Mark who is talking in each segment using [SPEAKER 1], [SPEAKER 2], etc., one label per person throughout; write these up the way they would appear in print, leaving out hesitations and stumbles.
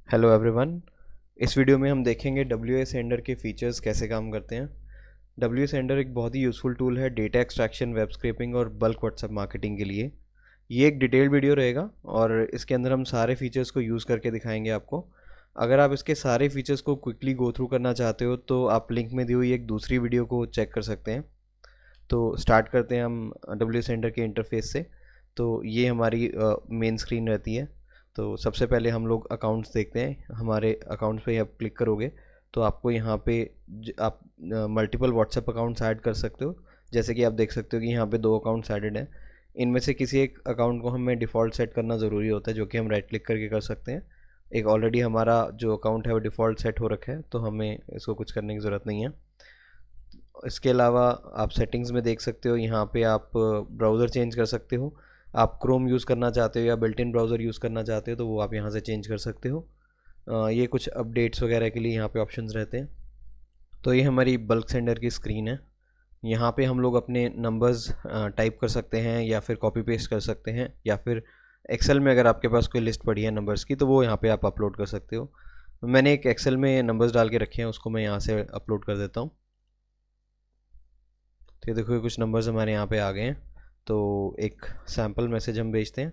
[SPEAKER 1] Hello everyone. इस video में हम देखेंगे डब्ल्यू ए सेंडर के फीचर्स कैसे काम करते हैं। डब्ल्यू ए सेंडर एक बहुत ही यूज़फुल टूल है डेटा एक्सट्रैक्शन, वेब स्क्रैपिंग और बल्क व्हाट्सएप मार्केटिंग के लिए। ये एक डिटेल्ड वीडियो रहेगा और इसके अंदर हम सारे फीचर्स को यूज़ करके दिखाएंगे आपको। अगर आप इसके सारे फीचर्स को क्विकली गो थ्रू करना चाहते हो तो आप लिंक में दी हुई एक दूसरी वीडियो को चेक कर सकते हैं। तो स्टार्ट करते हैं हम डब्ल्यू सेंटर के इंटरफेस से। तो ये हमारी मेन स्क्रीन रहती है। तो सबसे पहले हम लोग अकाउंट्स देखते हैं। हमारे अकाउंट्स पे आप क्लिक करोगे तो आपको यहाँ पे आप मल्टीपल व्हाट्सएप अकाउंट्स ऐड कर सकते हो। जैसे कि आप देख सकते हो कि यहाँ पे 2 अकाउंट्स ऐडेड हैं। इनमें से किसी एक अकाउंट को हमें डिफ़ॉल्ट सेट करना ज़रूरी होता है, जो कि हम राइट क्लिक करके कर सकते हैं। एक ऑलरेडी हमारा जो अकाउंट है वो डिफ़ॉल्ट सेट हो रखा है, तो हमें इसको कुछ करने की ज़रूरत नहीं है। इसके अलावा आप सेटिंग्स में देख सकते हो, यहाँ पे आप ब्राउज़र चेंज कर सकते हो। आप क्रोम यूज़ करना चाहते हो या बिल्ट इन ब्राउज़र यूज़ करना चाहते हो तो वो आप यहाँ से चेंज कर सकते हो। ये कुछ अपडेट्स वगैरह के लिए यहाँ पे ऑप्शंस रहते हैं। तो ये हमारी बल्क सेंडर की स्क्रीन है। यहाँ पे हम लोग अपने नंबर्स टाइप कर सकते हैं या फिर कॉपी पेस्ट कर सकते हैं, या फिर एक्सेल में अगर आपके पास कोई लिस्ट पड़ी है नंबर्स की तो वो यहाँ पे आप अपलोड कर सकते हो। मैंने एक एक्सेल में नंबर्स डाल के रखे हैं, उसको मैं यहाँ से अपलोड कर देता हूँ। तो ये देखो कुछ नंबर्स हमारे यहाँ पे आ गए हैं। तो एक सैम्पल मैसेज हम भेजते हैं।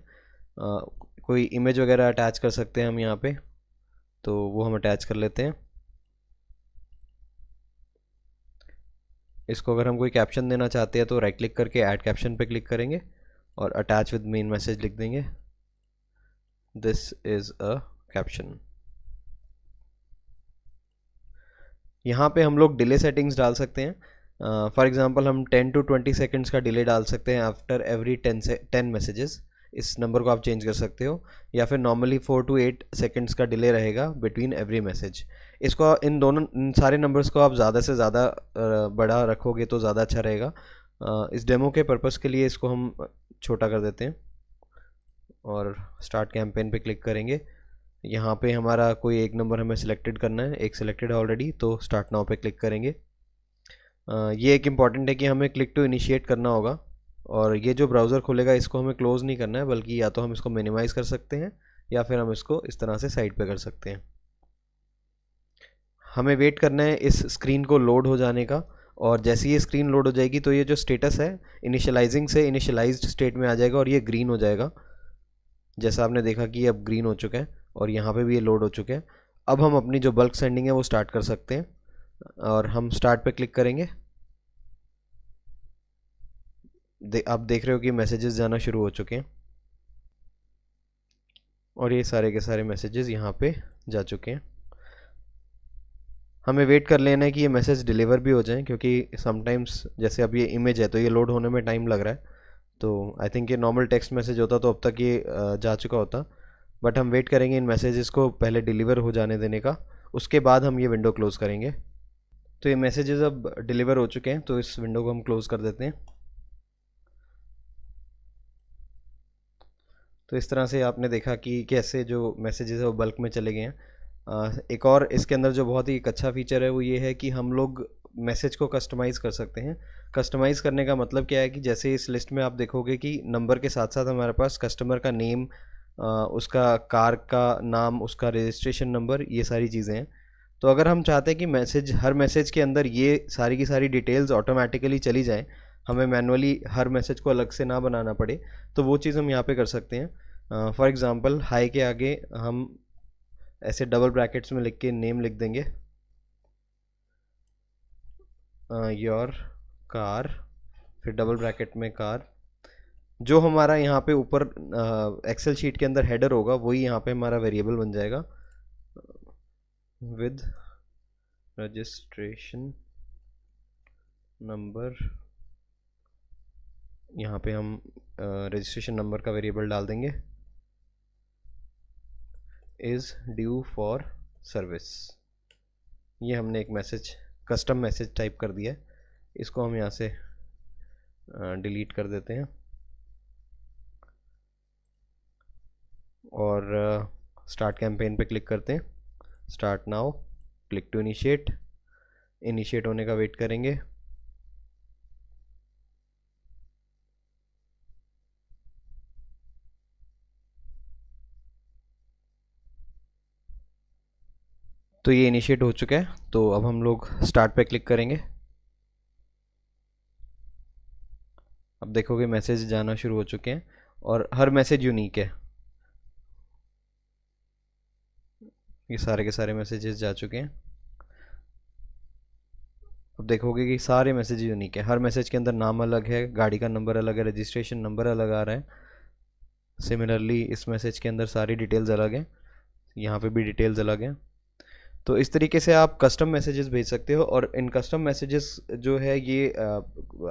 [SPEAKER 1] कोई इमेज वगैरह अटैच कर सकते हैं हम यहाँ पे, तो वो हम अटैच कर लेते हैं। इसको अगर हम कोई कैप्शन देना चाहते हैं तो राइट क्लिक करके ऐड कैप्शन पे क्लिक करेंगे और अटैच विद मेन मैसेज लिख देंगे, दिस इज़ अ कैप्शन। यहाँ पे हम लोग डिले सेटिंग्स डाल सकते हैं। फॉर एग्जांपल हम 10 to 20 सेकंड्स का डिले डाल सकते हैं आफ्टर एवरी 10 मैसेजेस। इस नंबर को आप चेंज कर सकते हो, या फिर नॉर्मली 4 to 8 सेकंड्स का डिले रहेगा बिटवीन एवरी मैसेज। इसको इन सारे नंबर्स को आप ज़्यादा से ज़्यादा बड़ा रखोगे तो ज़्यादा अच्छा रहेगा। इस डेमो के पर्पज़ के लिए इसको हम छोटा कर देते हैं और स्टार्ट कैंपेन पे क्लिक करेंगे। यहाँ पे हमारा कोई एक नंबर हमें सिलेक्टेड करना है, एक सिलेक्टेड है ऑलरेडी, तो स्टार्ट नाउ पे क्लिक करेंगे। ये एक इम्पॉर्टेंट है कि हमें क्लिक टू इनिशिएट करना होगा, और ये जो ब्राउज़र खोलेगा इसको हमें क्लोज़ नहीं करना है, बल्कि या तो हम इसको मिनिमाइज़ कर सकते हैं या फिर हम इसको इस तरह से साइड पे कर सकते हैं। हमें वेट करना है इस स्क्रीन को लोड हो जाने का, और जैसे ये स्क्रीन लोड हो जाएगी तो ये जो स्टेटस है इनिशियलाइजिंग से इनिशियलाइज्ड स्टेट में आ जाएगा और ये ग्रीन हो जाएगा। जैसा आपने देखा कि ये अब ग्रीन हो चुका है और यहाँ पे भी ये लोड हो चुके हैं। अब हम अपनी जो बल्क सेंडिंग है वो स्टार्ट कर सकते हैं, और हम स्टार्ट पे क्लिक करेंगे। आप देख रहे हो कि मैसेजेस जाना शुरू हो चुके हैं और ये सारे के सारे मैसेजेस यहाँ पे जा चुके हैं। हमें वेट कर लेना है कि ये मैसेज डिलीवर भी हो जाए, क्योंकि समटाइम्स जैसे अब ये इमेज है तो ये लोड होने में टाइम लग रहा है। तो आई थिंक ये नॉर्मल टेक्स्ट मैसेज होता तो अब तक ये जा चुका होता, बट हम वेट करेंगे इन मैसेजेस को पहले डिलीवर हो जाने देने का, उसके बाद हम ये विंडो क्लोज़ करेंगे। तो ये मैसेजेस अब डिलीवर हो चुके हैं, तो इस विंडो को हम क्लोज़ कर देते हैं। तो इस तरह से आपने देखा कि कैसे जो मैसेजेस है वो बल्क में चले गए हैं। एक और इसके अंदर जो बहुत ही एक अच्छा फीचर है वो ये है कि हम लोग मैसेज को कस्टमाइज़ कर सकते हैं। कस्टमाइज़ करने का मतलब क्या है कि जैसे इस लिस्ट में आप देखोगे कि नंबर के साथ साथ हमारे पास कस्टमर का नेम, उसका कार का नाम, उसका रजिस्ट्रेशन नंबर, ये सारी चीज़ें हैं। तो अगर हम चाहते हैं कि हर मैसेज के अंदर ये सारी की सारी डिटेल्स ऑटोमेटिकली चली जाएं, हमें मैनुअली हर मैसेज को अलग से ना बनाना पड़े, तो वो चीज़ हम यहाँ पे कर सकते हैं। फॉर एग्ज़ाम्पल हाई के आगे हम ऐसे डबल ब्रैकेट्स में लिख के नेम लिख देंगे, योर कार, फिर डबल ब्रैकेट में कार। जो हमारा यहाँ पे ऊपर एक्सेल शीट के अंदर हेडर होगा वही यहाँ पे हमारा वेरिएबल बन जाएगा, विद रजिस्ट्रेशन नंबर। यहाँ पे हम रजिस्ट्रेशन नंबर का वेरिएबल डाल देंगे, इज़ ड्यू फॉर सर्विस। ये हमने एक मैसेज, कस्टम मैसेज टाइप कर दिया है, इसको हम यहाँ से डिलीट कर देते हैं और स्टार्ट कैंपेन पे क्लिक करते हैं। Start now, click to initiate. Initiate होने का वेट करेंगे। तो ये इनिशिएट हो चुका है। तो अब हम लोग स्टार्ट पे क्लिक करेंगे। अब देखोगे मैसेज जाना शुरू हो चुके हैं और हर मैसेज यूनिक है। ये सारे के सारे मैसेजेस जा चुके हैं। अब देखोगे कि सारे मैसेज यूनिक है, हर मैसेज के अंदर नाम अलग है, गाड़ी का नंबर अलग है, रजिस्ट्रेशन नंबर अलग आ रहा है। सिमिलरली इस मैसेज के अंदर सारी डिटेल्स अलग हैं, यहाँ पे भी डिटेल्स अलग हैं। तो इस तरीके से आप कस्टम मैसेजेस भेज सकते हो। और इन कस्टम मैसेजेस जो है ये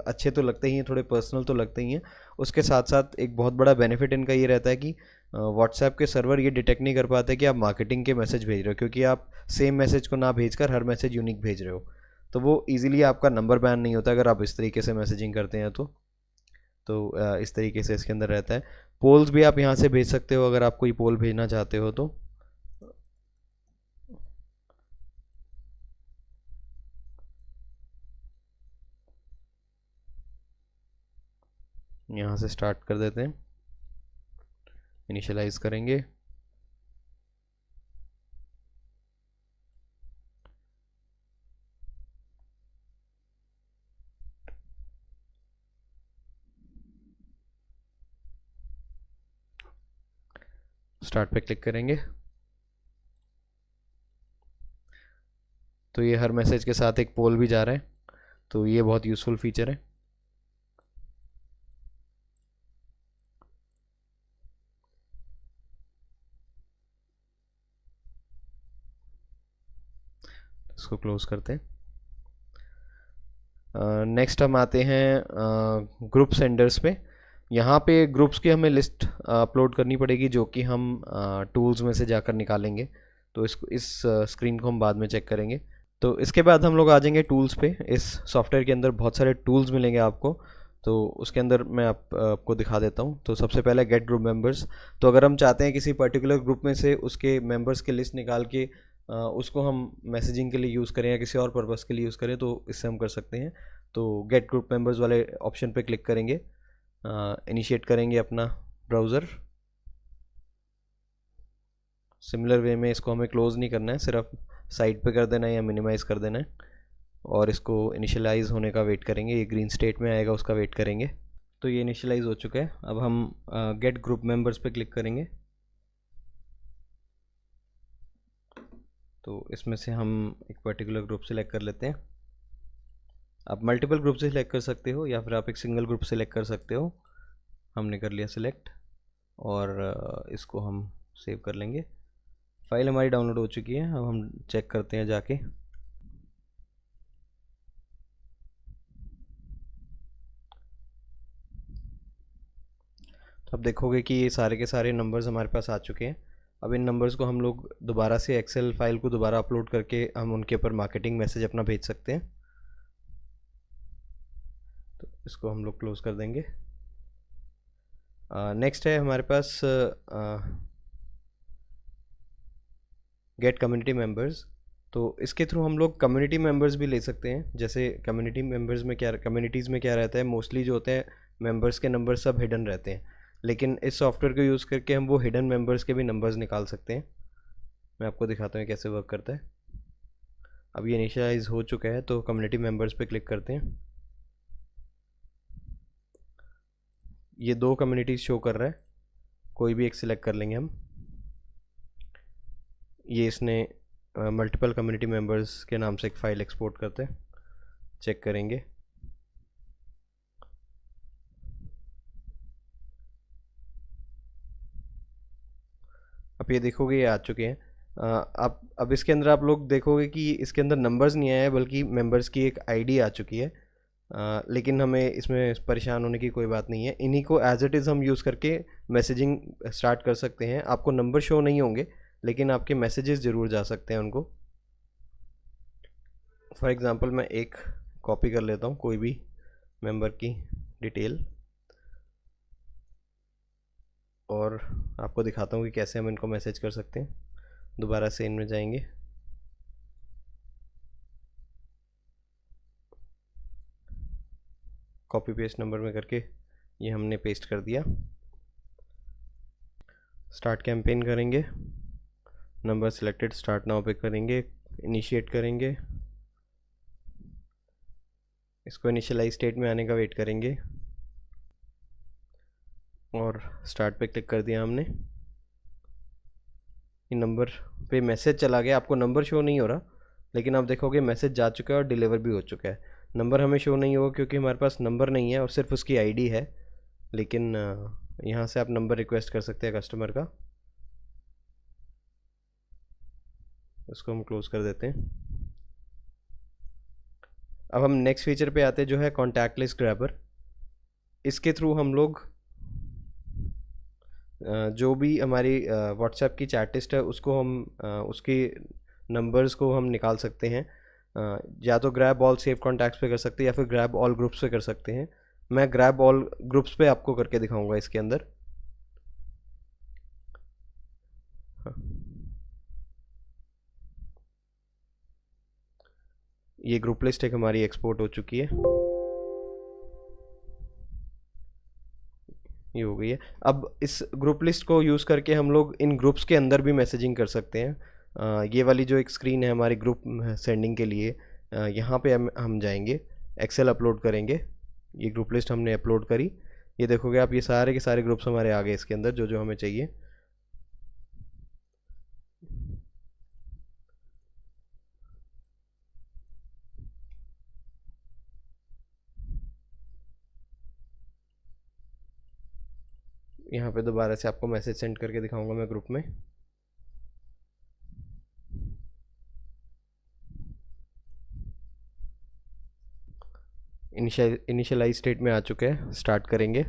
[SPEAKER 1] अच्छे तो लगते ही हैं, थोड़े पर्सनल तो लगते ही हैं। उसके साथ साथ एक बहुत बड़ा बेनिफिट इनका ये रहता है कि व्हाट्सएप के सर्वर ये डिटेक्ट नहीं कर पाते कि आप मार्केटिंग के मैसेज भेज रहे हो, क्योंकि आप सेम मैसेज को ना भेजकर हर मैसेज यूनिक भेज रहे हो। तो वो ईजिली आपका नंबर बैन नहीं होता अगर आप इस तरीके से मैसेजिंग करते हैं। तो इस तरीके से इसके अंदर रहता है। पोल्स भी आप यहाँ से भेज सकते हो अगर आप कोई पोल भेजना चाहते हो तो। यहाँ से स्टार्ट कर देते हैं, इनिशियलाइज करेंगे। स्टार्ट पे क्लिक करेंगे। तो ये हर मैसेज के साथ एक पोल भी जा रहा है, तो ये बहुत यूज़फुल फीचर है। इसको क्लोज करते हैं। नेक्स्ट हम आते हैं ग्रुप सेंडर्स पे। यहाँ पे ग्रुप्स की हमें लिस्ट अपलोड करनी पड़ेगी, जो कि हम टूल्स में से जाकर निकालेंगे। तो इस स्क्रीन को हम बाद में चेक करेंगे। तो इसके बाद हम लोग आ जाएंगे टूल्स पे। इस सॉफ्टवेयर के अंदर बहुत सारे टूल्स मिलेंगे आपको, तो उसके अंदर मैं आपको दिखा देता हूँ। तो सबसे पहले गेट ग्रुप मेंबर्स। तो अगर हम चाहते हैं किसी पर्टिकुलर ग्रुप में से उसके मेंबर्स की लिस्ट निकाल के उसको हम मैसेजिंग के लिए यूज़ करें या किसी और पर्पज़ के लिए यूज़ करें, तो इससे हम कर सकते हैं। तो गेट ग्रुप मेंबर्स वाले ऑप्शन पे क्लिक करेंगे, इनिशिएट करेंगे अपना ब्राउज़र। सिमिलर वे में इसको हमें क्लोज़ नहीं करना है, सिर्फ साइड पे कर देना है या मिनिमाइज़ कर देना है, और इसको इनिशियलाइज़ होने का वेट करेंगे। ये ग्रीन स्टेट में आएगा, उसका वेट करेंगे। तो ये इनिशियलाइज़ हो चुका है। अब हम गेट ग्रुप मेंबर्स पे क्लिक करेंगे। तो इसमें से हम एक पर्टिकुलर ग्रुप सेलेक्ट कर लेते हैं। आप मल्टीपल ग्रुप से सिलेक्ट कर सकते हो या फिर आप एक सिंगल ग्रुप सेलेक्ट कर सकते हो। हमने कर लिया सिलेक्ट, और इसको हम सेव कर लेंगे। फाइल हमारी डाउनलोड हो चुकी है। अब हम चेक करते हैं जाके। तो अब देखोगे कि ये सारे के सारे नंबर्स हमारे पास आ चुके हैं। अब इन नंबर्स को हम लोग दोबारा से एक्सेल फाइल को दोबारा अपलोड करके हम उनके ऊपर मार्केटिंग मैसेज अपना भेज सकते हैं। तो इसको हम लोग क्लोज कर देंगे। नेक्स्ट है हमारे पास गेट कम्युनिटी मेंबर्स। तो इसके थ्रू हम लोग कम्युनिटी मेंबर्स भी ले सकते हैं। जैसे कम्युनिटी मेंबर्स में क्या, कम्युनिटीज़ में क्या रहता है, मोस्टली जो होते हैं मेंबर्स के नंबर सब हिडन रहते हैं, लेकिन इस सॉफ्टवेयर को यूज़ करके हम वो हिडन मेंबर्स के भी नंबर्स निकाल सकते हैं। मैं आपको दिखाता हूँ कैसे वर्क करता है। अब ये इनिशियलाइज हो चुका है, तो कम्युनिटी मेंबर्स पे क्लिक करते हैं। ये दो कम्युनिटीज़ शो कर रहा है, कोई भी एक सिलेक्ट कर लेंगे हम। ये इसने मल्टीपल कम्युनिटी मेंबर्स के नाम से एक फ़ाइल एक्सपोर्ट करते हैं, चेक करेंगे। अब ये देखोगे ये आ चुके हैं। अब इसके अंदर आप लोग देखोगे कि इसके अंदर नंबर्स नहीं आया है, बल्कि मेंबर्स की एक आईडी आ चुकी है। लेकिन हमें इसमें परेशान होने की कोई बात नहीं है। इन्हीं को एज इट इज़ हम यूज़ करके मैसेजिंग स्टार्ट कर सकते हैं। आपको नंबर शो नहीं होंगे, लेकिन आपके मैसेजेस ज़रूर जा सकते हैं उनको। फॉर एग्ज़ाम्पल मैं एक कॉपी कर लेता हूँ कोई भी मेंबर की डिटेल, और आपको दिखाता हूँ कि कैसे हम इनको मैसेज कर सकते हैं। दोबारा से इनमें जाएंगे। कॉपी पेस्ट नंबर में करके ये हमने पेस्ट कर दिया। स्टार्ट कैंपेन करेंगे, नंबर सिलेक्टेड, स्टार्ट नाउ पे करेंगे, इनिशिएट करेंगे, इसको इनिशियलाइज स्टेट में आने का वेट करेंगे और स्टार्ट पे क्लिक कर दिया हमने। ये नंबर पे मैसेज चला गया, आपको नंबर शो नहीं हो रहा, लेकिन आप देखोगे मैसेज जा चुका है और डिलीवर भी हो चुका है। नंबर हमें शो नहीं होगा क्योंकि हमारे पास नंबर नहीं है और सिर्फ उसकी आईडी है, लेकिन यहाँ से आप नंबर रिक्वेस्ट कर सकते हैं कस्टमर का। उसको हम क्लोज कर देते हैं। अब हम नेक्स्ट फीचर पे आते हैं जो है कॉन्टैक्ट लिस्ट ग्रैबर। इसके थ्रू हम लोग जो भी हमारी व्हाट्सएप की चैट लिस्ट है उसको हम उसके नंबर्स को हम निकाल सकते हैं। या तो ग्रैब ऑल सेव कॉन्टैक्ट्स पे कर सकते हैं या फिर ग्रैब ऑल ग्रुप्स पे कर सकते हैं। मैं ग्रैब ऑल ग्रुप्स पे आपको करके दिखाऊंगा इसके अंदर। ये ग्रुप लिस्ट एक हमारी एक्सपोर्ट हो चुकी है, ये हो गई है। अब इस ग्रुप लिस्ट को यूज़ करके हम लोग इन ग्रुप्स के अंदर भी मैसेजिंग कर सकते हैं। ये वाली जो एक स्क्रीन है हमारी ग्रुप सेंडिंग के लिए, यहाँ पे हम जाएंगे, एक्सेल अपलोड करेंगे। ये ग्रुप लिस्ट हमने अपलोड करी, ये देखोगे आप, ये सारे के सारे ग्रुप्स हमारे आ गए इसके अंदर जो जो हमें चाहिए। यहाँ पे दोबारा से आपको मैसेज सेंड करके दिखाऊंगा मैं ग्रुप में। इनिशियलाइज स्टेट में आ चुके हैं, स्टार्ट करेंगे।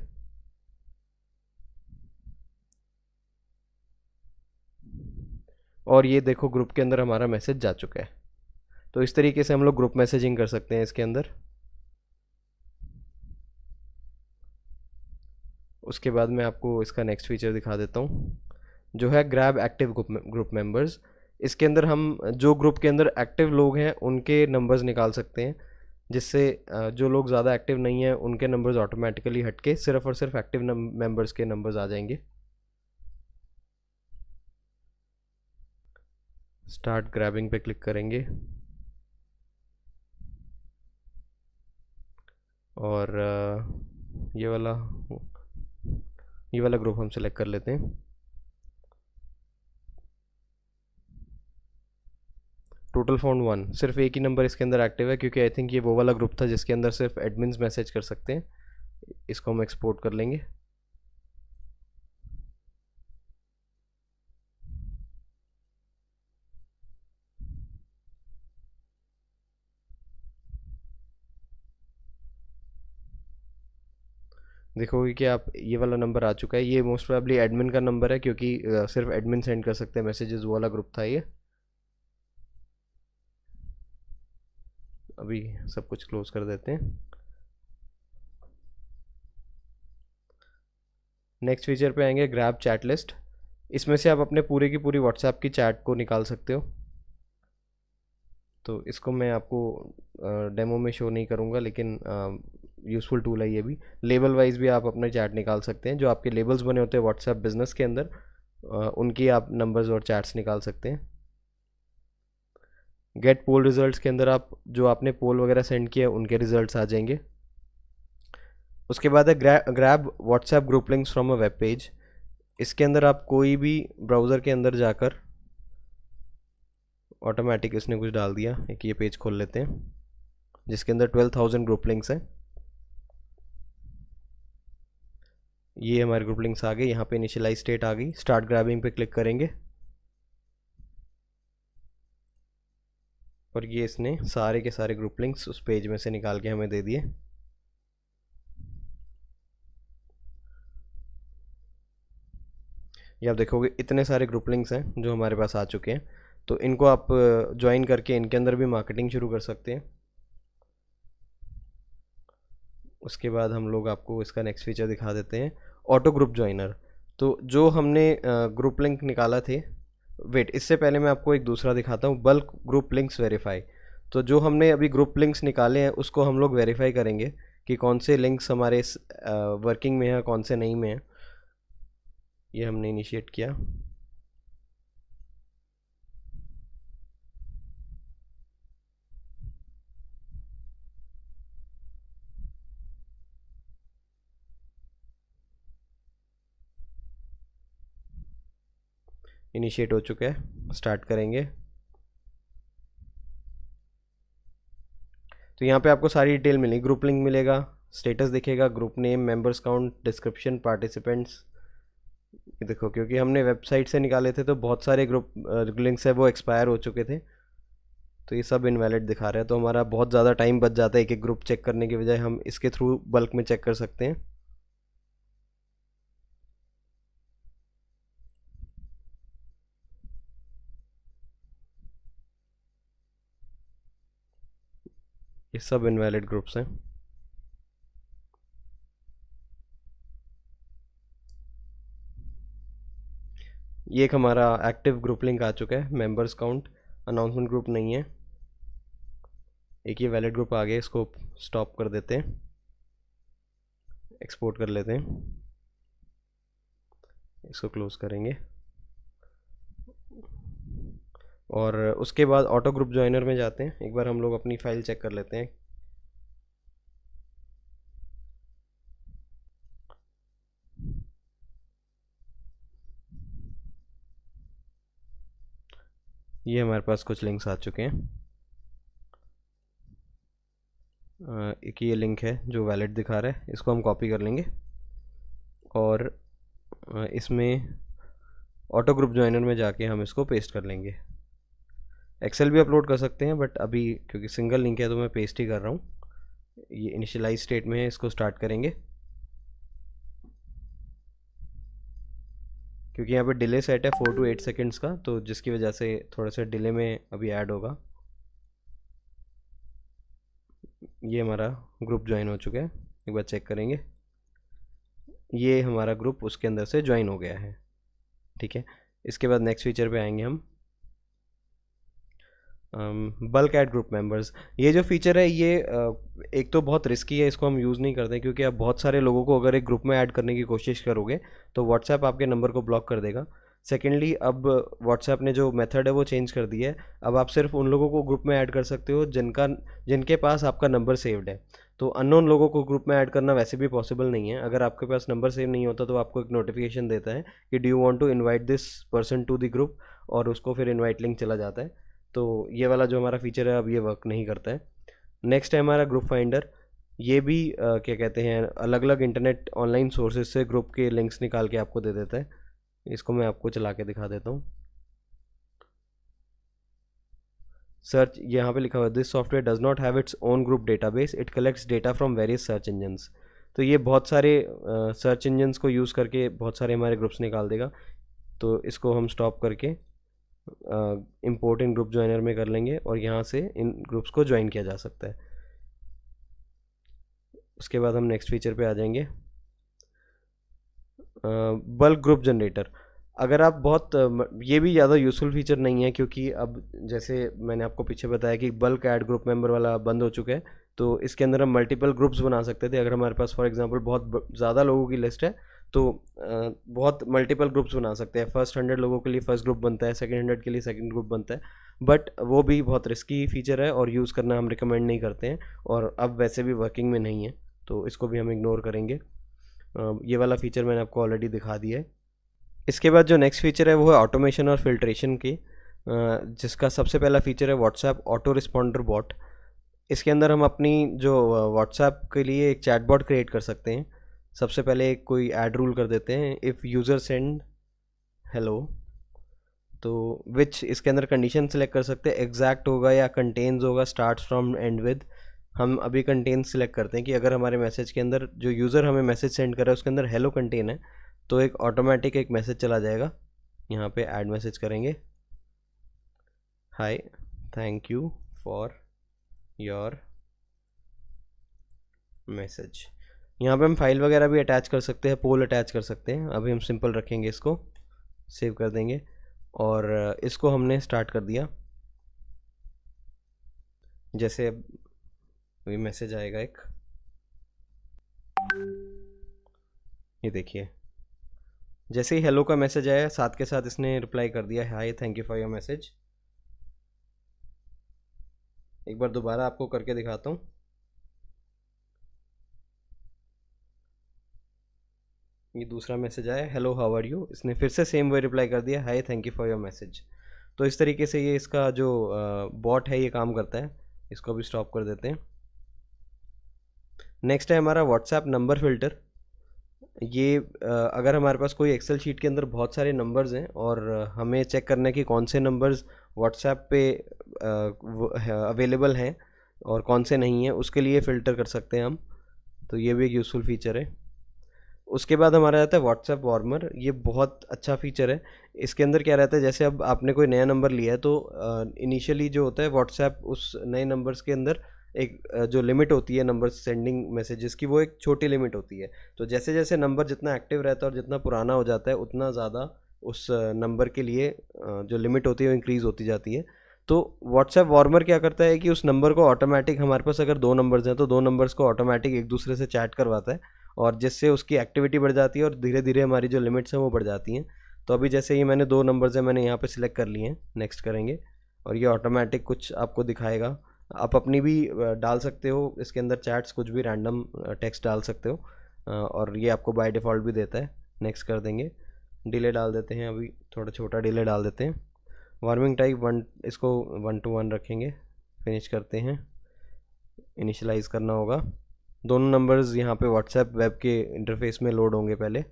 [SPEAKER 1] और ये देखो ग्रुप के अंदर हमारा मैसेज जा चुका है। तो इस तरीके से हम लोग ग्रुप मैसेजिंग कर सकते हैं इसके अंदर। उसके बाद मैं आपको इसका नेक्स्ट फीचर दिखा देता हूँ जो है ग्रैब एक्टिव ग्रुप मेंबर्स। इसके अंदर हम जो ग्रुप के अंदर एक्टिव लोग हैं उनके नंबर्स निकाल सकते हैं, जिससे जो लोग ज़्यादा एक्टिव नहीं हैं उनके नंबर्स ऑटोमेटिकली हटके सिर्फ और सिर्फ एक्टिव मेंबर्स के नंबर्स आ जाएंगे। स्टार्ट ग्रैबिंग पे क्लिक करेंगे और ये वाला ग्रुप हम सेलेक्ट कर लेते हैं। टोटल फाउंड 1, सिर्फ एक ही नंबर इसके अंदर एक्टिव है क्योंकि आई थिंक ये वो वाला ग्रुप था जिसके अंदर सिर्फ एडमिन्स मैसेज कर सकते हैं। इसको हम एक्सपोर्ट कर लेंगे। देखोगे कि आप ये वाला नंबर आ चुका है, ये मोस्ट प्रोबेबली एडमिन का नंबर है क्योंकि सिर्फ एडमिन सेंड कर सकते हैं मैसेजेस, वो वाला ग्रुप था ये। अभी सब कुछ क्लोज कर देते हैं। नेक्स्ट फीचर पे आएंगे ग्रैब चैट लिस्ट। इसमें से आप अपने पूरे की पूरी व्हाट्सएप की चैट को निकाल सकते हो। तो इसको मैं आपको डेमो में शो नहीं करूँगा, लेकिन यूज़फुल टूल है ये भी। लेबल वाइज भी आप अपने चैट निकाल सकते हैं, जो आपके लेबल्स बने होते हैं व्हाट्सएप बिजनेस के अंदर, उनकी आप नंबर्स और चैट्स निकाल सकते हैं। गेट पोल रिजल्ट्स के अंदर आप जो आपने पोल वगैरह सेंड किया उनके रिजल्ट्स आ जाएंगे। उसके बाद है grab WhatsApp group links from a web page. इसके अंदर आप कोई भी ब्राउज़र के अंदर जाकर, ऑटोमेटिक इसने कुछ डाल दिया, एक ये पेज खोल लेते हैं जिसके अंदर 12,000 ग्रुप लिंक्स हैं। ये हमारे ग्रुप लिंक्स आ गए, यहाँ पे इनिशियलाइज स्टेट आ गई। स्टार्ट ग्रैबिंग पे क्लिक करेंगे और ये इसने सारे के सारे ग्रुप लिंक्स उस पेज में से निकाल के हमें दे दिए। ये आप देखोगे इतने सारे ग्रुप लिंक्स हैं जो हमारे पास आ चुके हैं। तो इनको आप ज्वाइन करके इनके अंदर भी मार्केटिंग शुरू कर सकते हैं। उसके बाद हम लोग आपको इसका नेक्स्ट फीचर दिखा देते हैं, ऑटो ग्रुप ज्वाइनर। तो जो हमने ग्रुप लिंक निकाला थे, वेट इससे पहले मैं आपको एक दूसरा दिखाता हूँ, बल्क ग्रुप लिंक्स वेरीफाई। तो जो हमने अभी ग्रुप लिंक्स निकाले हैं उसको हम लोग वेरीफाई करेंगे कि कौन से लिंक्स हमारे वर्किंग में हैं, कौन से नहीं में हैं। ये हमने इनिशिएट किया। इनिशिएट हो चुका है, स्टार्ट करेंगे। तो यहाँ पे आपको सारी डिटेल मिलेगी, ग्रुप लिंक मिलेगा, स्टेटस दिखेगा, group name, members count, description, participants. ये देखो, क्योंकि हमने वेबसाइट से निकाले थे तो बहुत सारे ग्रुप लिंक्स है वो एक्सपायर हो चुके थे, तो ये सब इनवैलिड दिखा रहे हैं। तो हमारा बहुत ज़्यादा टाइम बच जाता है एक एक ग्रुप चेक करने के बजाय, हम इसके थ्रू बल्क में चेक कर सकते हैं। ये सब इनवैलिड ग्रुप्स हैं। ये एक हमारा एक्टिव ग्रुप लिंक आ चुका है, मेंबर्स काउंट, अनाउंसमेंट ग्रुप नहीं है। एक ये वैलिड ग्रुप आ गया, इसको स्टॉप कर देते हैं, एक्सपोर्ट कर लेते हैं, इसको क्लोज करेंगे। और उसके बाद ऑटो ग्रुप ज्वाइनर में जाते हैं, एक बार हम लोग अपनी फाइल चेक कर लेते हैं। ये हमारे पास कुछ लिंक्स आ चुके हैं। एक ये लिंक है जो वैलिड दिखा रहा है, इसको हम कॉपी कर लेंगे और इसमें ऑटो ग्रुप ज्वाइनर में जाके हम इसको पेस्ट कर लेंगे। एक्सेल भी अपलोड कर सकते हैं, बट अभी क्योंकि सिंगल लिंक है तो मैं पेस्ट ही कर रहा हूँ। ये इनिशियलाइज स्टेट में है, इसको स्टार्ट करेंगे। क्योंकि यहाँ पे डिले सेट है 4 to 8 सेकेंड्स का, तो जिसकी वजह से थोड़ा सा डिले में अभी ऐड होगा। ये हमारा ग्रुप ज्वाइन हो चुका है, एक बार चेक करेंगे। ये हमारा ग्रुप उसके अंदर से ज्वाइन हो गया है, ठीक है। इसके बाद नेक्स्ट फीचर पे आएंगे हम, बल्क ऐड ग्रुप मेंबर्स। ये जो फीचर है ये एक तो बहुत रिस्की है, इसको हम यूज़ नहीं करते क्योंकि आप बहुत सारे लोगों को अगर एक ग्रुप में ऐड करने की कोशिश करोगे तो व्हाट्सएप आपके नंबर को ब्लॉक कर देगा। सेकेंडली, अब व्हाट्सएप ने जो मेथड है वो चेंज कर दिया है, अब आप सिर्फ उन लोगों को ग्रुप में ऐड कर सकते हो जिनके पास आपका नंबर सेव्ड है। तो अननोन लोगों को ग्रुप में ऐड करना वैसे भी पॉसिबल नहीं है। अगर आपके पास नंबर सेव नहीं होता तो आपको एक नोटिफिकेशन देता है कि do you want to invite this person to the group, और उसको फिर इनवाइट लिंक चला जाता है। तो ये वाला जो हमारा फीचर है अब ये वर्क नहीं करता है। नेक्स्ट है हमारा ग्रुप फाइंडर। ये भी क्या कहते हैं, अलग अलग इंटरनेट ऑनलाइन सोर्सेज से ग्रुप के लिंक्स निकाल के आपको दे देता है। इसको मैं आपको चला के दिखा देता हूँ। सर्च, यहाँ पे लिखा हुआ है this software does not have its own group database, it collects data from various search engines. तो ये बहुत सारे सर्च इंजन्स को यूज़ करके बहुत सारे हमारे ग्रुप्स निकाल देगा। तो इसको हम स्टॉप करके इंपोर्ट इन ग्रुप ज्वाइनर में कर लेंगे और यहाँ से इन ग्रुप्स को ज्वाइन किया जा सकता है। उसके बाद हम नेक्स्ट फीचर पे आ जाएंगे, बल्क ग्रुप जनरेटर। अगर आप बहुत ये भी ज़्यादा यूज़फुल फीचर नहीं है, क्योंकि अब जैसे मैंने आपको पीछे बताया कि बल्क ऐड ग्रुप मेंबर वाला बंद हो चुका है, तो इसके अंदर हम मल्टीपल ग्रुप्स बना सकते थे। अगर हमारे पास फॉर एग्जांपल बहुत ज़्यादा लोगों की लिस्ट है तो बहुत मल्टीपल ग्रुप्स बना सकते हैं। फर्स्ट 100 लोगों के लिए फर्स्ट ग्रुप बनता है, सेकंड 100 के लिए सेकंड ग्रुप बनता है, बट वो भी बहुत रिस्की फीचर है और यूज़ करना हम रिकमेंड नहीं करते हैं, और अब वैसे भी वर्किंग में नहीं है, तो इसको भी हम इग्नोर करेंगे। ये वाला फीचर मैंने आपको ऑलरेडी दिखा दिया है। इसके बाद जो नेक्स्ट फीचर है वो है ऑटोमेशन और फिल्ट्रेशन की, जिसका सबसे पहला फीचर है व्हाट्सएप ऑटो रिस्पॉन्डर बॉट। इसके अंदर हम अपनी जो व्हाट्सएप के लिए एक चैट बॉट क्रिएट कर सकते हैं। सबसे पहले एक कोई ऐड रूल कर देते हैं, इफ़ यूज़र सेंड हेलो, तो विच इसके अंदर कंडीशन सेलेक्ट कर सकते हैं, एग्जैक्ट होगा या कंटेन्स होगा, स्टार्ट फ्रॉम एंड विद। हम अभी कंटेन्स सेलेक्ट करते हैं कि अगर हमारे मैसेज के अंदर जो यूज़र हमें मैसेज सेंड कर रहा है उसके अंदर हेलो कंटेन है तो एक ऑटोमेटिक एक मैसेज चला जाएगा। यहाँ पे ऐड मैसेज करेंगे, hi thank you for your message. यहाँ पे हम फाइल वगैरह भी अटैच कर सकते हैं, पोल अटैच कर सकते हैं। अभी हम सिंपल रखेंगे, इसको सेव कर देंगे और इसको हमने स्टार्ट कर दिया। जैसे अभी मैसेज आएगा एक, ये देखिए, जैसे ही हेलो का मैसेज आया साथ के साथ इसने रिप्लाई कर दिया hi thank you for your message. एक बार दोबारा आपको करके दिखाता हूँ। ये दूसरा मैसेज आया, हेलो हाउ आर यू, इसने फिर से सेम वे रिप्लाई कर दिया, hi thank you for your message. तो इस तरीके से ये इसका जो बॉट है ये काम करता है। इसको भी स्टॉप कर देते हैं। नेक्स्ट है हमारा व्हाट्सएप नंबर फिल्टर। ये अगर हमारे पास कोई एक्सेल शीट के अंदर बहुत सारे नंबर्स हैं और हमें चेक करना है कि कौन से नंबर्स व्हाट्सएप पे अवेलेबल हैं और कौन से नहीं हैं, उसके लिए फ़िल्टर कर सकते हैं हम। तो ये भी एक यूज़फुल फीचर है। उसके बाद हमारा रहता है व्हाट्सएप वार्मर। ये बहुत अच्छा फीचर है। इसके अंदर क्या रहता है, जैसे अब आपने कोई नया नंबर लिया है तो इनिशियली जो होता है व्हाट्सएप उस नए नंबर्स के अंदर एक जो लिमिट होती है नंबर सेंडिंग मैसेजेस की, वो एक छोटी लिमिट होती है। तो जैसे जैसे नंबर जितना एक्टिव रहता है और जितना पुराना हो जाता है उतना ज़्यादा उस नंबर के लिए जो लिमिट होती है वो इंक्रीज़ होती जाती है। तो व्हाट्सएप वार्मर क्या करता है कि उस नंबर को ऑटोमेटिक, हमारे पास अगर 2 नंबर्स हैं तो 2 नंबर्स को ऑटोमेटिक एक दूसरे से चैट करवाता है और जिससे उसकी एक्टिविटी बढ़ जाती है और धीरे धीरे हमारी जो लिमिट्स हैं वो बढ़ जाती हैं। तो अभी जैसे ये मैंने 2 नंबर्स हैं, मैंने यहाँ पे सिलेक्ट कर लिए हैं, नेक्स्ट करेंगे और ये ऑटोमेटिक कुछ आपको दिखाएगा। आप अपनी भी डाल सकते हो इसके अंदर चैट्स, कुछ भी रैंडम टेक्स्ट डाल सकते हो और ये आपको बाय डिफ़ॉल्ट भी देता है। नेक्स्ट कर देंगे। डिले डाल देते हैं, अभी थोड़ा छोटा डिले डाल देते हैं। वार्मिंग टाइप 1, इसको 1 to 1 रखेंगे। फिनिश करते हैं। इनिशियलाइज़ करना होगा। दोनों नंबर्स यहाँ पे व्हाट्सएप वेब के इंटरफेस में लोड होंगे, पहले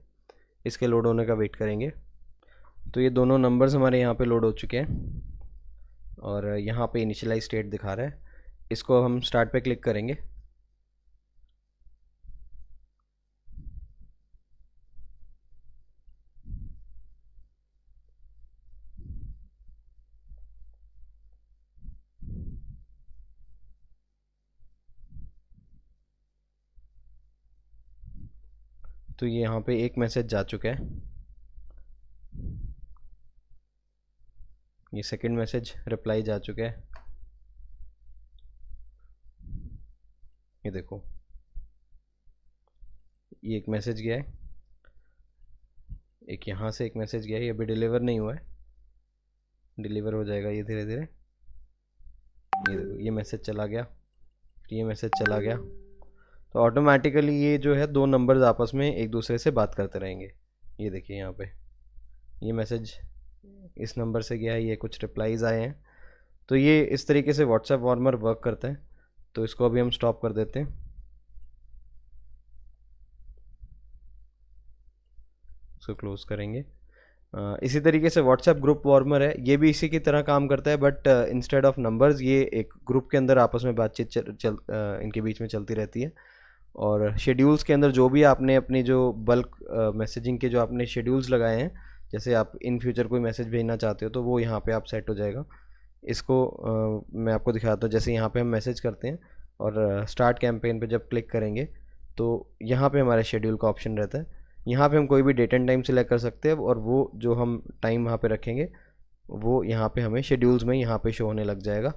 [SPEAKER 1] इसके लोड होने का वेट करेंगे। तो ये दोनों नंबर्स हमारे यहाँ पे लोड हो चुके हैं और यहाँ पे इनिशियलाइज स्टेट दिखा रहा है। इसको हम स्टार्ट पे क्लिक करेंगे। तो ये यहाँ पे एक मैसेज जा चुका है। ये सेकंड मैसेज रिप्लाई जा चुका है। ये देखो, ये एक मैसेज गया है, एक यहाँ से एक मैसेज गया है, ये अभी डिलीवर नहीं हुआ है, डिलीवर हो जाएगा ये धीरे धीरे। ये देखो, ये मैसेज चला गया, ये मैसेज चला गया। तो ऑटोमेटिकली ये जो है 2 नंबर्स आपस में एक दूसरे से बात करते रहेंगे। ये देखिए यहाँ पे ये मैसेज इस नंबर से गया है, ये कुछ रिप्लाईज़ आए हैं। तो ये इस तरीके से व्हाट्सएप वार्मर वर्क करता है। तो इसको अभी हम स्टॉप कर देते हैं, इसको क्लोज करेंगे। इसी तरीके से व्हाट्सएप ग्रुप वार्मर है, ये भी इसी की तरह काम करता है, बट इंस्टेड ऑफ नंबर्स ये एक ग्रुप के अंदर आपस में बातचीत इनके बीच में चलती रहती है। और शेड्यूल्स के अंदर जो भी आपने अपनी जो बल्क मैसेजिंग के जो आपने शेड्यूल्स लगाए हैं, जैसे आप इन फ्यूचर कोई मैसेज भेजना चाहते हो तो वो यहाँ पे आप सेट हो जाएगा। इसको मैं आपको दिखाता हूँ। जैसे यहाँ पे हम मैसेज करते हैं और स्टार्ट कैंपेन पे जब क्लिक करेंगे तो यहाँ पे हमारे शेड्यूल का ऑप्शन रहता है। यहाँ पे हम कोई भी डेट एंड टाइम सिलेक्ट कर सकते हैं और वो जो हम टाइम वहाँ पे रखेंगे वो यहाँ पे हमें शेड्यूल्स में यहाँ पे शो होने लग जाएगा।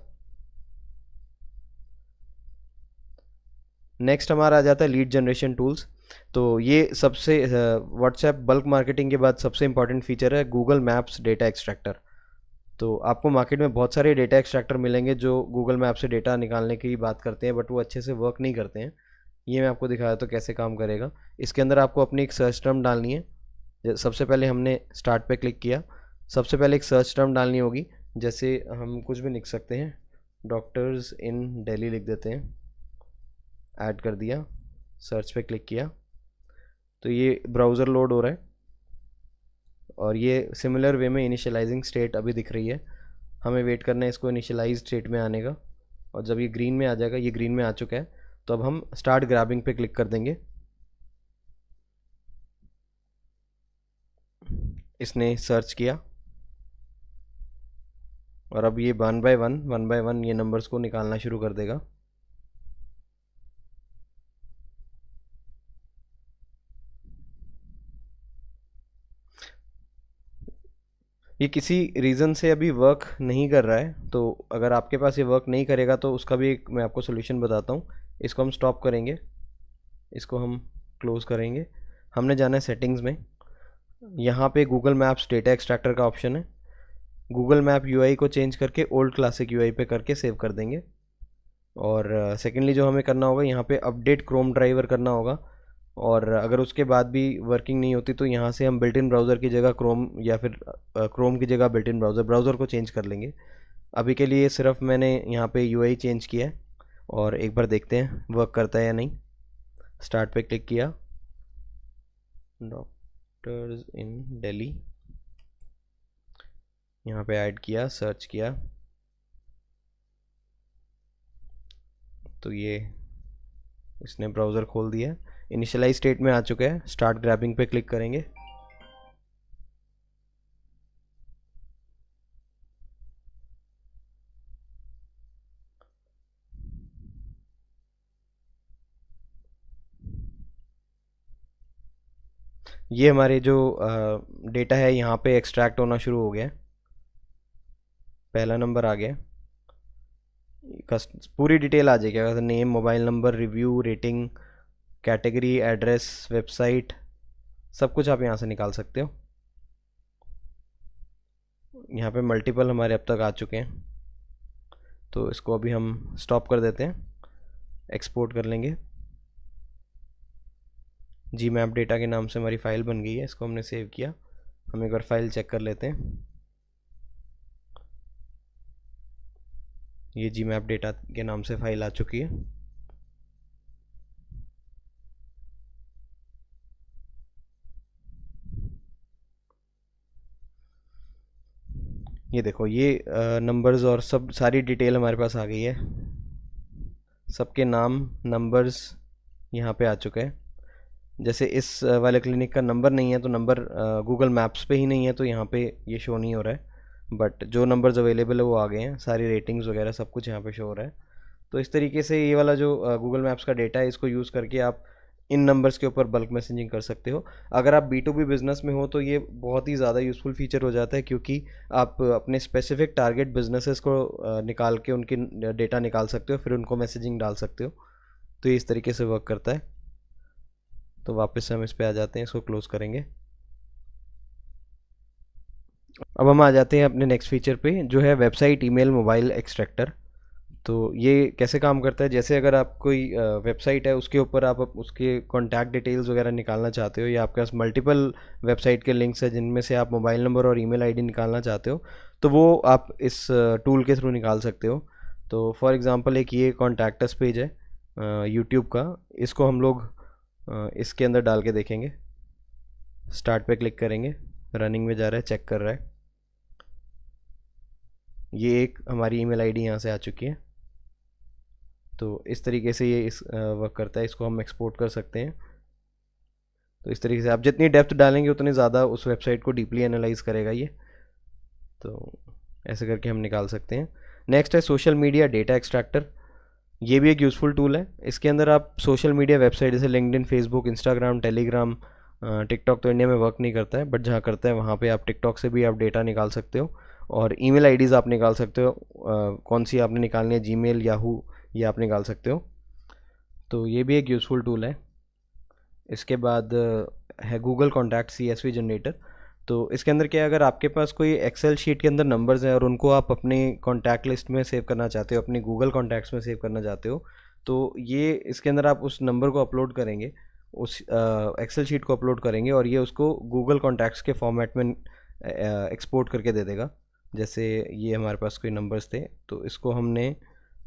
[SPEAKER 1] नेक्स्ट हमारा आ जाता है लीड जनरेशन टूल्स। तो ये सबसे व्हाट्सएप बल्क मार्केटिंग के बाद सबसे इंपॉर्टेंट फीचर है गूगल मैप्स डेटा एक्सट्रैक्टर। तो आपको मार्केट में बहुत सारे डेटा एक्सट्रैक्टर मिलेंगे जो गूगल मैप से डेटा निकालने की बात करते हैं, बट वो अच्छे से वर्क नहीं करते हैं। ये मैं आपको दिखाया तो कैसे काम करेगा। इसके अंदर आपको अपनी एक सर्च टर्म डालनी है। सबसे पहले हमने स्टार्ट पे क्लिक किया, सबसे पहले एक सर्च टर्म डालनी होगी। जैसे हम कुछ भी लिख सकते हैं, डॉक्टर्स इन दिल्ली लिख देते हैं, ऐड कर दिया, सर्च पे क्लिक किया तो ये ब्राउज़र लोड हो रहा है और ये सिमिलर वे में इनिशियलाइजिंग स्टेट अभी दिख रही है। हमें वेट करना है इसको इनिशियलाइज स्टेट में आने का और जब ये ग्रीन में आ जाएगा, ये ग्रीन में आ चुका है, तो अब हम स्टार्ट ग्रैबिंग पे क्लिक कर देंगे। इसने सर्च किया और अब ये वन बाय वन ये नंबर्स को निकालना शुरू कर देगा। ये किसी रीज़न से अभी वर्क नहीं कर रहा है, तो अगर आपके पास ये वर्क नहीं करेगा तो उसका भी एक मैं आपको सोल्यूशन बताता हूँ। इसको हम स्टॉप करेंगे, इसको हम क्लोज़ करेंगे। हमने जाना है सेटिंग्स में, यहाँ पे गूगल मैप्स डेटा एक्सट्रैक्टर का ऑप्शन है। गूगल मैप यूआई को चेंज करके ओल्ड क्लासिक यूआई पे करके सेव कर देंगे। और सेकेंडली जो हमें करना होगा, यहाँ पे अपडेट क्रोम ड्राइवर करना होगा। और अगर उसके बाद भी वर्किंग नहीं होती तो यहाँ से हम बिल्ट इन ब्राउज़र की जगह क्रोम या फिर क्रोम की जगह बिल्ट इन ब्राउज़र को चेंज कर लेंगे। अभी के लिए सिर्फ मैंने यहाँ पे यूआई चेंज किया है और एक बार देखते हैं वर्क करता है या नहीं। स्टार्ट पे क्लिक किया, डॉक्टर्स इन दिल्ली, यहाँ पे ऐड किया, सर्च किया तो ये इसने ब्राउज़र खोल दिया, इनिशियलाइज स्टेट में आ चुका है। स्टार्ट ग्रैबिंग पे क्लिक करेंगे। ये हमारे जो डेटा है यहाँ पे एक्सट्रैक्ट होना शुरू हो गया। पहला नंबर आ गया, पूरी डिटेल आ जाएगी, अगर name, mobile number, review, rating, category, address, website, सब कुछ आप यहाँ से निकाल सकते हो। यहाँ पे मल्टीपल हमारे अब तक आ चुके हैं, तो इसको अभी हम स्टॉप कर देते हैं, एक्सपोर्ट कर लेंगे। जी मैप डेटा के नाम से हमारी फ़ाइल बन गई है, इसको हमने सेव किया। हम एक बार फाइल चेक कर लेते हैं। ये जी मैप डेटा के नाम से फाइल आ चुकी है। ये देखो, ये नंबर्स और सब सारी डिटेल हमारे पास आ गई है। सबके नाम, नंबर्स यहाँ पे आ चुके हैं। जैसे इस वाले क्लिनिक का नंबर नहीं है तो नंबर गूगल मैप्स पे ही नहीं है, तो यहाँ पे ये शो नहीं हो रहा है, बट जो नंबर्स अवेलेबल है वो आ गए हैं। सारी रेटिंग्स वगैरह सब कुछ यहाँ पे शो हो रहा है। तो इस तरीके से ये वाला जो गूगल मैप्स का डेटा है, इसको यूज़ करके आप इन नंबर्स के ऊपर बल्क मैसेजिंग कर सकते हो। अगर आप B2B बिज़नेस में हो तो ये बहुत ही ज़्यादा यूज़फुल फीचर हो जाता है, क्योंकि आप अपने स्पेसिफिक टारगेट बिजनेसेस को निकाल के उनकी डेटा निकाल सकते हो, फिर उनको मैसेजिंग डाल सकते हो। तो ये इस तरीके से वर्क करता है। तो वापस से हम इस पे आ जाते हैं, इसको क्लोज करेंगे। अब हम आ जाते हैं अपने नेक्स्ट फीचर पे, जो है वेबसाइट ईमेल मोबाइल एक्सट्रैक्टर। तो ये कैसे काम करता है, जैसे अगर आप कोई वेबसाइट है, उसके ऊपर आप उसके कॉन्टैक्ट डिटेल्स वगैरह निकालना चाहते हो, या आपके पास मल्टीपल वेबसाइट के लिंक्स है जिनमें से आप मोबाइल नंबर और ईमेल आईडी निकालना चाहते हो, तो वो आप इस टूल के थ्रू निकाल सकते हो। तो फॉर एग्ज़ाम्पल एक ये कॉन्टैक्टस पेज है यूट्यूब का, इसको हम लोग इसके अंदर डाल के देखेंगे। स्टार्ट पे क्लिक करेंगे, रनिंग में जा रहा है, चेक कर रहा है। ये एक हमारी ईमेल आईडी यहाँ से आ चुकी है। तो इस तरीके से ये इस वर्क करता है। इसको हम एक्सपोर्ट कर सकते हैं। तो इस तरीके से आप जितनी डेप्थ डालेंगे उतनी ज़्यादा उस वेबसाइट को डीपली एनालाइज करेगा ये। तो ऐसे करके हम निकाल सकते हैं। नेक्स्ट है सोशल मीडिया डेटा एक्सट्रैक्टर। ये भी एक यूज़फुल टूल है। इसके अंदर आप सोशल मीडिया वेबसाइट जैसे LinkedIn, Facebook, Instagram, Telegram, TikTok तो इंडिया में वर्क नहीं करता है, बट जहाँ करता है वहाँ पे आप टिकटॉक से भी आप डेटा निकाल सकते हो, और ईमेल आईडीज़ आप निकाल सकते हो। कौन सी आपने निकालनी है, जीमेल, याहू, ये आप निकाल सकते हो। तो ये भी एक यूज़फुल टूल है। इसके बाद है गूगल कॉन्टैक्ट CSV जनरेटर। तो इसके अंदर क्या है, अगर आपके पास कोई एक्सेल शीट के अंदर नंबर्स हैं और उनको आप अपने कॉन्टैक्ट लिस्ट में सेव करना चाहते हो, अपनी गूगल कॉन्टैक्ट्स में सेव करना चाहते हो, तो ये इसके अंदर आप उस नंबर को अपलोड करेंगे, उस एक्सेल शीट को अपलोड करेंगे, और ये उसको गूगल कॉन्टैक्ट्स के फॉर्मेट में एक्सपोर्ट करके दे देगा। जैसे ये हमारे पास कोई नंबर्स थे, तो इसको हमने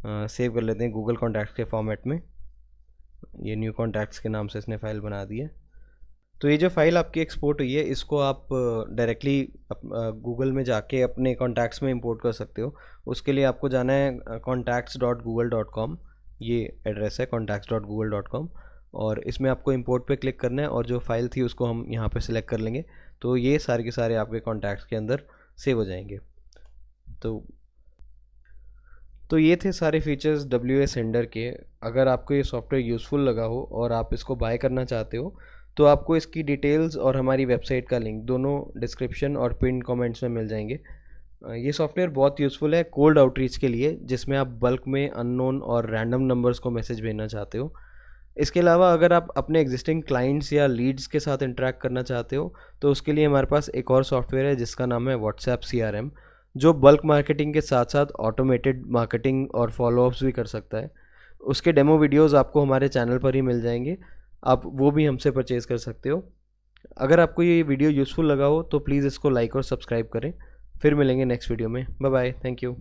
[SPEAKER 1] सेव कर लेते हैं गूगल कॉन्टैक्ट्स के फॉर्मेट में। ये न्यू कॉन्टैक्ट्स के नाम से इसने फ़ाइल बना दी है। तो ये जो फाइल आपकी एक्सपोर्ट हुई है, इसको आप डायरेक्टली गूगल में जाके अपने कॉन्टैक्ट्स में इंपोर्ट कर सकते हो। उसके लिए आपको जाना है contacts.google.com, ये एड्रेस है contacts.google.com, और इसमें आपको इंपोर्ट पे क्लिक करना है, और जो फाइल थी उसको हम यहाँ पे सिलेक्ट कर लेंगे। तो ये सारे के सारे आपके कॉन्टैक्ट्स के अंदर सेव हो जाएंगे। तो ये थे सारे फीचर्स WA सेंडर के। अगर आपको ये सॉफ्टवेयर यूज़फुल लगा हो और आप इसको बाय करना चाहते हो, तो आपको इसकी डिटेल्स और हमारी वेबसाइट का लिंक दोनों डिस्क्रिप्शन और पिन कमेंट्स में मिल जाएंगे। ये सॉफ्टवेयर बहुत यूज़फुल है कोल्ड आउटरीच के लिए, जिसमें आप बल्क में अननोन और रैंडम नंबर्स को मैसेज भेजना चाहते हो। इसके अलावा अगर आप अपने एग्जिस्टिंग क्लाइंट्स या लीड्स के साथ इंटरेक्ट करना चाहते हो, तो उसके लिए हमारे पास एक और सॉफ्टवेयर है जिसका नाम है व्हाट्सएप CRM, जो बल्क मार्केटिंग के साथ साथ ऑटोमेटेड मार्केटिंग और फॉलोअप्स भी कर सकता है। उसके डेमो वीडियोस आपको हमारे चैनल पर ही मिल जाएंगे। आप वो भी हमसे परचेज़ कर सकते हो। अगर आपको ये वीडियो यूज़फुल लगा हो तो प्लीज़ इसको लाइक और सब्सक्राइब करें। फिर मिलेंगे नेक्स्ट वीडियो में। Bye bye, thank you.